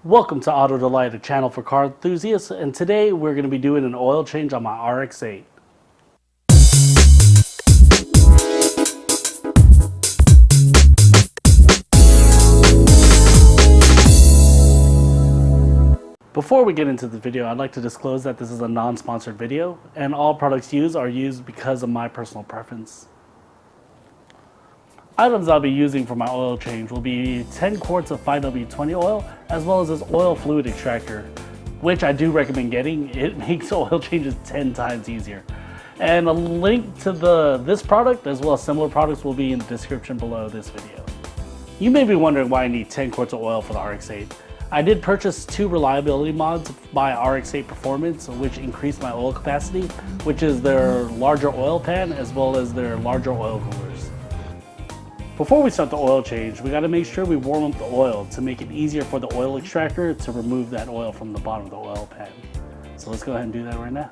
Welcome to AutoDelightyt, a channel for car enthusiasts, and today we're going to be doing an oil change on my RX-8. Before we get into the video, I'd like to disclose that this is a non-sponsored video, and all products used are used because of my personal preference. Items I'll be using for my oil change will be 10 quarts of 5W20 oil, as well as this oil fluid extractor, which I do recommend getting. It makes oil changes 10 times easier. And a link to this product, as well as similar products, will be in the description below this video. You may be wondering why I need 10 quarts of oil for the RX-8. I did purchase 2 reliability mods by RX-8 Performance, which increased my oil capacity, which is their larger oil pan, as well as their larger oil coolers. Before we start the oil change, we got to make sure we warm up the oil to make it easier for the oil extractor to remove that oil from the bottom of the oil pan. So let's go ahead and do that right now.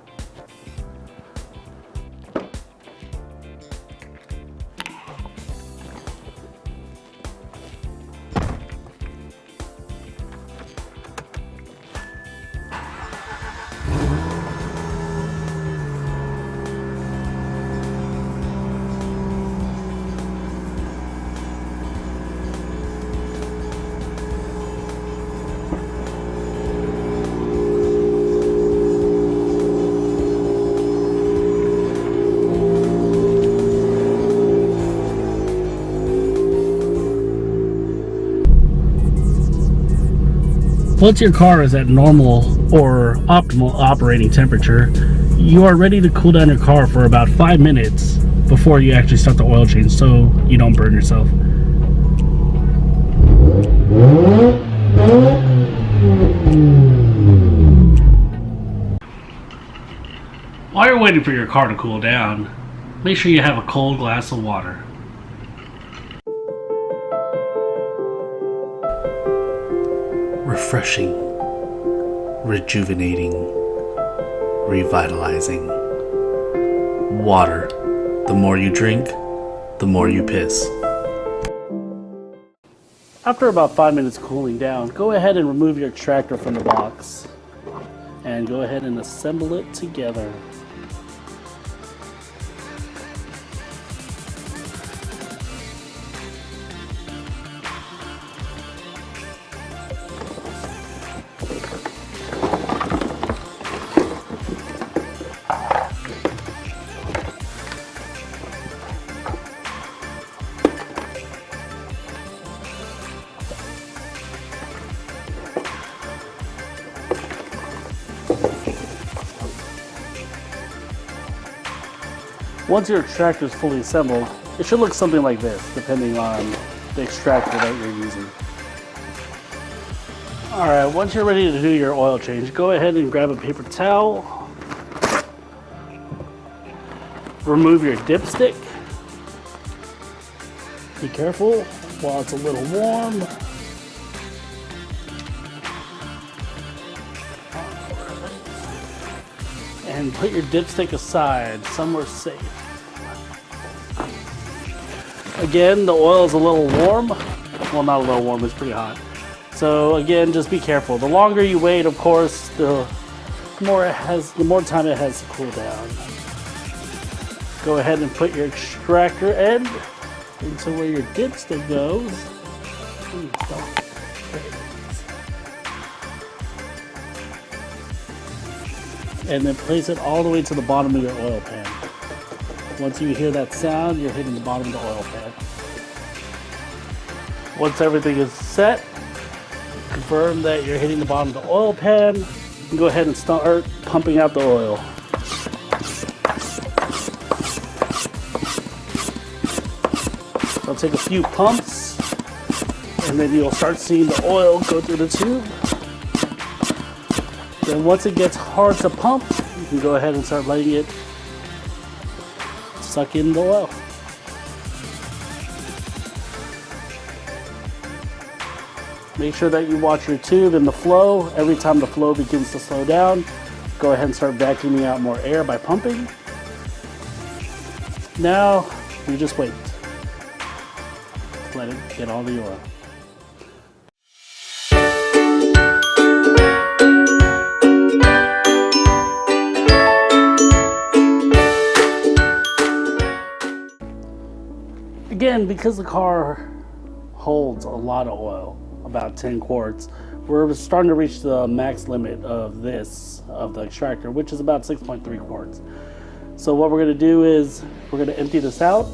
Once your car is at normal or optimal operating temperature, you are ready to cool down your car for about 5 minutes before you actually start the oil change, so you don't burn yourself. While you're waiting for your car to cool down, make sure you have a cold glass of water. Refreshing, rejuvenating, revitalizing. Water. The more you drink, the more you piss. After about 5 minutes cooling down, go ahead and remove your extractor from the box and go ahead and assemble it together. Once your extractor is fully assembled, it should look something like this, depending on the extractor that you're using. Alright, once you're ready to do your oil change, go ahead and grab a paper towel. Remove your dipstick. Be careful while it's a little warm. And put your dipstick aside, somewhere safe. Again, the oil is a little warm. Well, not a little warm, it's pretty hot. So again, just be careful. The longer you wait, of course, the more time it has to cool down. Go ahead and put your extractor end into where your dipstick goes. And then place it all the way to the bottom of your oil pan. Once you hear that sound, you're hitting the bottom of the oil pan. Once everything is set, confirm that you're hitting the bottom of the oil pan, you can go ahead and start pumping out the oil. It'll take a few pumps, and then you'll start seeing the oil go through the tube. Then once it gets hard to pump, you can go ahead and start letting it suck in the oil. Make sure that you watch your tube and the flow. Every time the flow begins to slow down, go ahead and start vacuuming out more air by pumping. Now, you just wait. Let it get all the oil. again, because the car holds a lot of oil, about 10 quarts, we're starting to reach the max limit of the extractor, which is about 6.3 quarts. So what we're going to do is we're going to empty this out.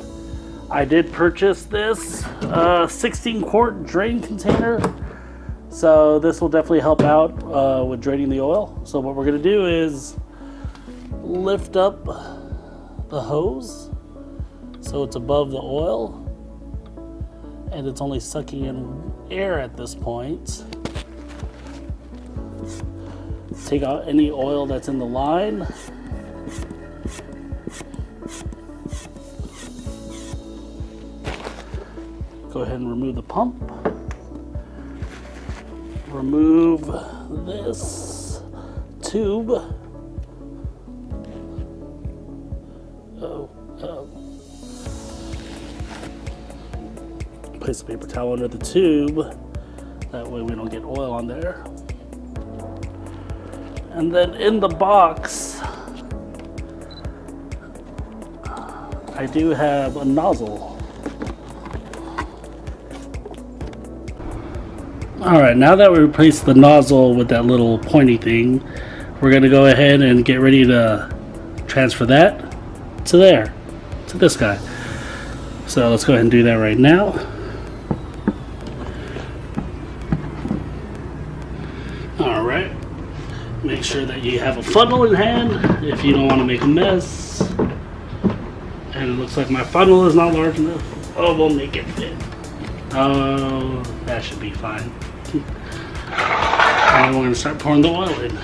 I did purchase this 16 quart drain container, so this will definitely help out with draining the oil. So what we're going to do is lift up the hose so it's above the oil, and it's only sucking in air at this point. Take out any oil that's in the line. Go ahead and remove the pump. Remove this tube. Place a paper towel under the tube. That way we don't get oil on there. And then in the box, I do have a nozzle. Alright, now that we replaced the nozzle with that little pointy thing, we're going to go ahead and get ready to transfer that to there, to this guy. So let's go ahead and do that right now. Alright, make sure that you have a funnel in hand if you don't want to make a mess. And it looks like my funnel is not large enough. Oh, we'll make it fit. Oh, that should be fine. And we're going to start pouring the oil in.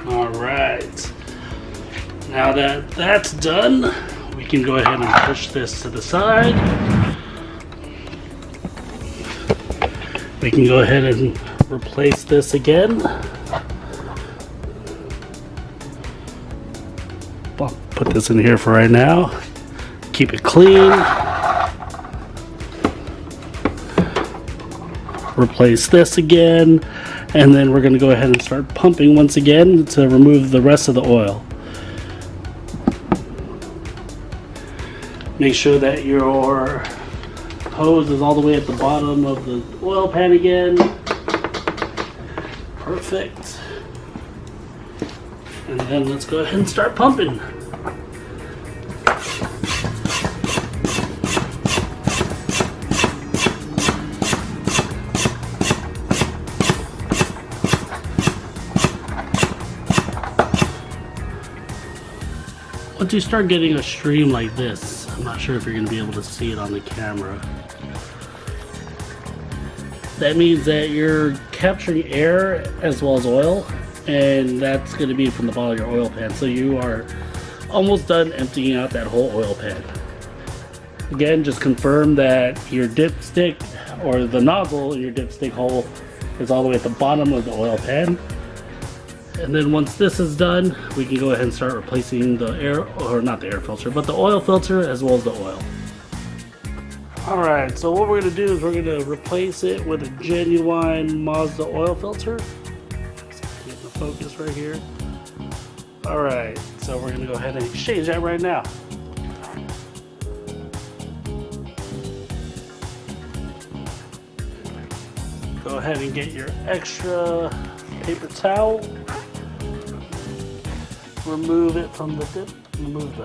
Alright. Now that that's done, we can go ahead and push this to the side. We can go ahead and replace this again. Put this in here for right now. Keep it clean. Replace this again. And then we're going to go ahead and start pumping once again to remove the rest of the oil. Make sure that your hose is all the way at the bottom of the oil pan again. Perfect. And then let's go ahead and start pumping. Once you start getting a stream like this, I'm not sure if you're going to be able to see it on the camera. That means that you're capturing air as well as oil, and that's going to be from the bottom of your oil pan. So you are almost done emptying out that whole oil pan. Again, just confirm that your dipstick or the nozzle in your dipstick hole is all the way at the bottom of the oil pan. And then once this is done, we can go ahead and start replacing the air, or not the air filter, but the oil filter as well as the oil. Alright, so what we're going to do is we're going to replace it with a genuine Mazda oil filter. Get the focus right here. Alright, so we're going to go ahead and exchange that right now. Go ahead and get your extra paper towel. Remove it from the dip. Remove the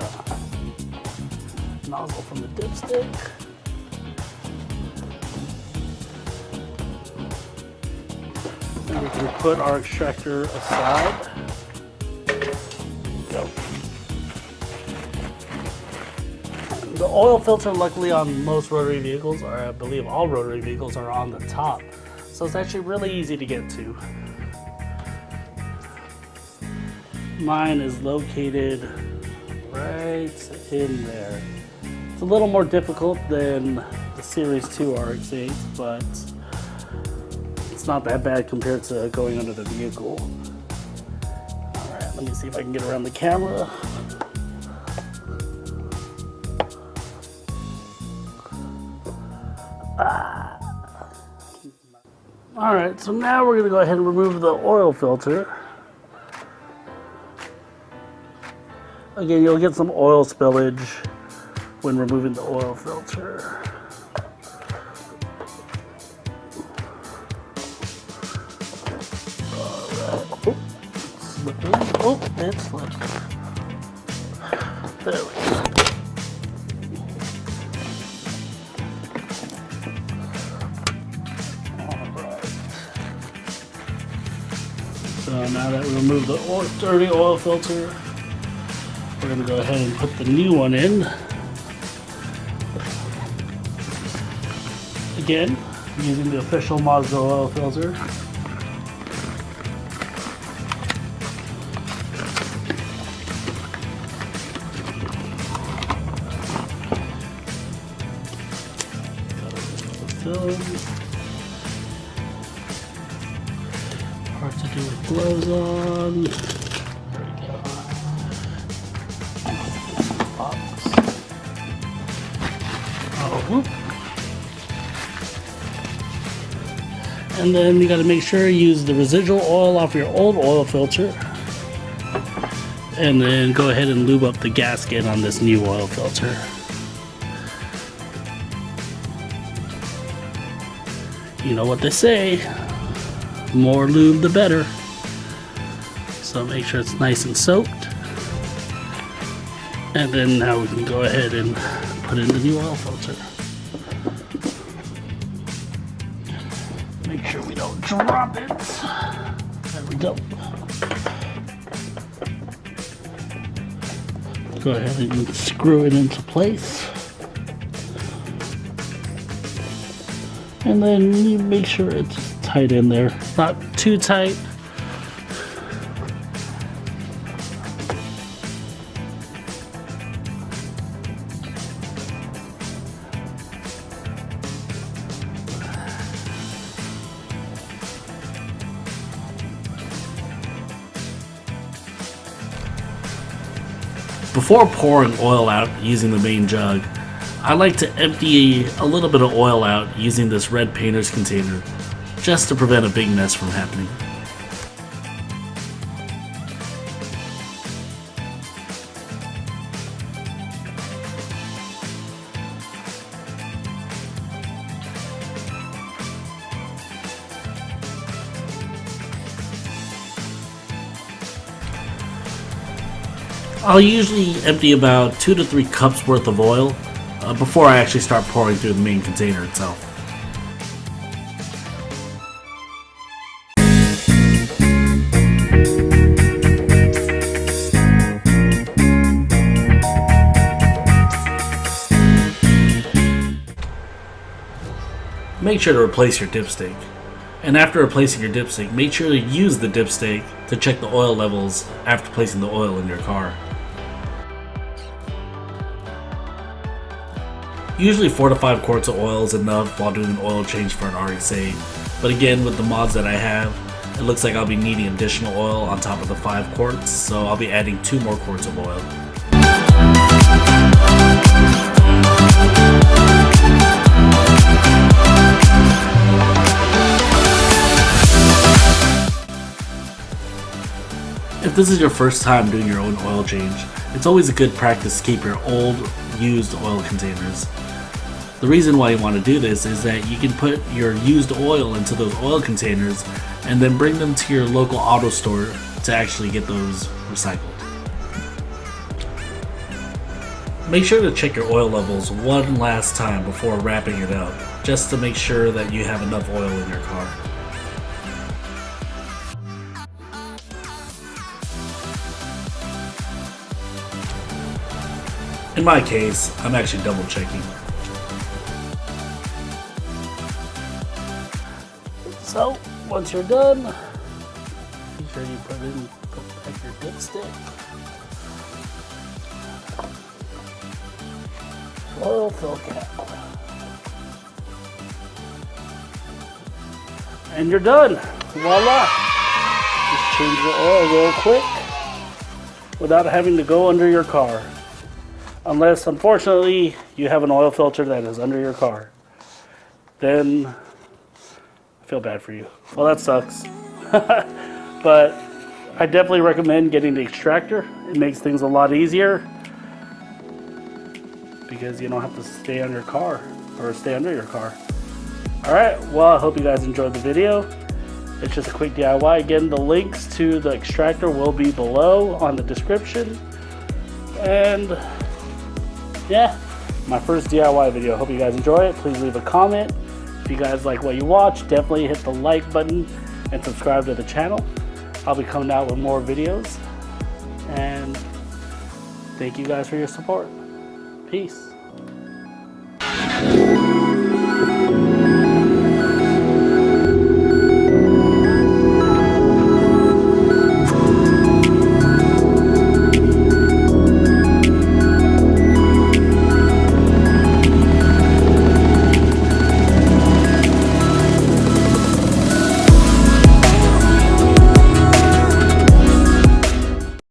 nozzle from the dipstick. And we can put our extractor aside. Go. The oil filter, luckily on most rotary vehicles, or I believe all rotary vehicles, are on the top. So it's actually really easy to get to. Mine is located right in there. It's a little more difficult than the Series 2 RX-8, but it's not that bad compared to going under the vehicle. Alright, let me see if I can get around the camera. Alright, so now we're going to go ahead and remove the oil filter. Again, you'll get some oil spillage when removing the oil filter. Alright. Oh, slipping. Oh, it slipped. There we go. So now that we removed the dirty oil filter, we're going to go ahead and put the new one in. Again, using the official Mazda Oil Filter. Hard to do with gloves on. There we go. Oh, whoop. And then you got to make sure you use the residual oil off your old oil filter. And then go ahead and lube up the gasket on this new oil filter. You know what they say, more lube the better. So make sure it's nice and soaked. And then now we can go ahead and put in the new oil filter. Make sure we don't drop it. There we go. Go ahead and screw it into place. And then you make sure it's tight in there, not too tight. Before pouring oil out using the main jug, I like to empty a little bit of oil out using this red painter's container, just to prevent a big mess from happening. I'll usually empty about 2 to 3 cups worth of oil before I actually start pouring through the main container itself. Make sure to replace your dipstick. And after replacing your dipstick, make sure to use the dipstick to check the oil levels after placing the oil in your car. Usually 4 to 5 quarts of oil is enough while doing an oil change for an RX-8, but again, with the mods that I have, it looks like I'll be needing additional oil on top of the 5 quarts, so I'll be adding 2 more quarts of oil. If this is your first time doing your own oil change, it's always a good practice to keep your old, used oil containers. The reason why you want to do this is that you can put your used oil into those oil containers and then bring them to your local auto store to actually get those recycled. Make sure to check your oil levels one last time before wrapping it up, just to make sure that you have enough oil in your car. In my case, I'm actually double checking. So, once you're done, make sure you put back your dipstick, oil fill cap, and you're done. Voila! Just change the oil real quick without having to go under your car. Unless, unfortunately, you have an oil filter that is under your car. Then feel bad for you. Well, that sucks. But I definitely recommend getting the extractor. It makes things a lot easier because you don't have to stay on your car or stay under your car. All right, well, I hope you guys enjoyed the video. It's just a quick DIY. Again, the links to the extractor will be below on the description. And yeah, my first DIY video. Hope you guys enjoy it. Please leave a comment. If you guys like what you watch, definitely hit the like button and subscribe to the channel. I'll be coming out with more videos. And thank you guys for your support. Peace.